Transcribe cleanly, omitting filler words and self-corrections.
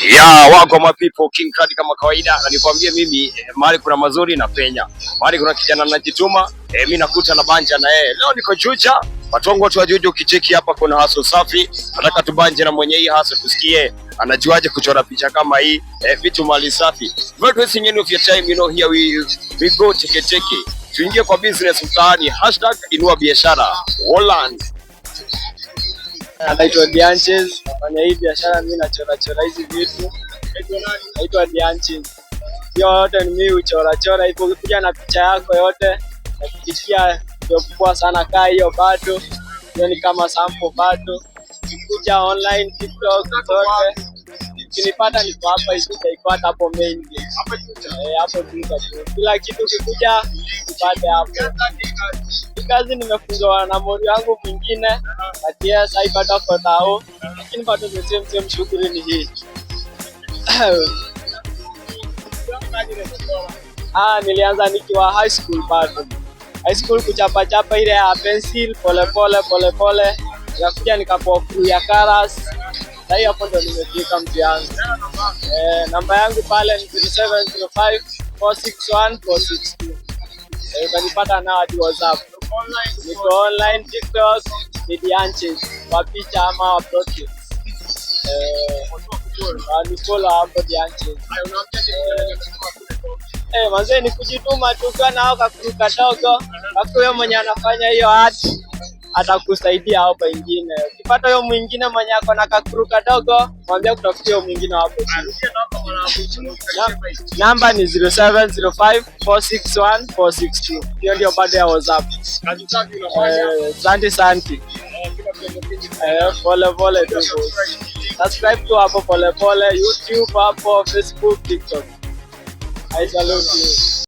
Ya wako my people, King Kadi kama kawaida, na nikwambie mimi mahali kuna mazuri na penya, mahali kuna kijana anajituma, mimi nakuta na banja na yeye. Leo niko Juja, watu wa Juja, ukicheki hapa kuna haso safi, nataka tubanje na mwenye hii haso tusikie anajuaje kuchora picha kama hii, vitu mali safi. But wasting any of your time, you know, here we go teke. Tuingie kwa business mtaani, #inua biashara Holland. Anaitwa Dianches, nafanya hii biashara, mimi nachora hizi vitu. Naitwa Dianches. Yote ni mimi uchora hivyo, ukikuja na picha yako yote nakupikia ndio kubwa sana kaa hiyo bado. Hiyo ni kama sample bado. Ukikuja online TikTok zote. Ukinipata niko hapa hivi utaipata hapo main gate. Hapo tu. Kila kitu ukikuja upate hapo. Kazi nimefunzwa na mori wangu mwingine, ati sasa ibada kwa tao, lakini bado same shughuli ni hii. Nilianza nikiwa high school bado. High school kuchapa ile ya pencil pole. Nikakuja nikapoa ya colors. Sasa hapo ndo nimefika mtiani. Namba yangu pale ni 0705 461 462. Utanipata na hadi WhatsApp. Niko online TikTok, ni Dianches, kwa picha ama project. Ni follow hapo Dianches. Manze ni kujituma tu kana au kakuruka dogo. Huyo mwenye anafanya hiyo art atakusaidia hapo ingine. Ukipata huyo mwingine mwenye ako na kakuruka dogo, mwambie kutafutia huyo mwingine hapo. Namba ni 0705 461 462. Hiyo ndio bado ya WhatsApp. Asante. Pole tu. Subscribe tu hapo pole. YouTube hapo, Facebook, TikTok. I salute you.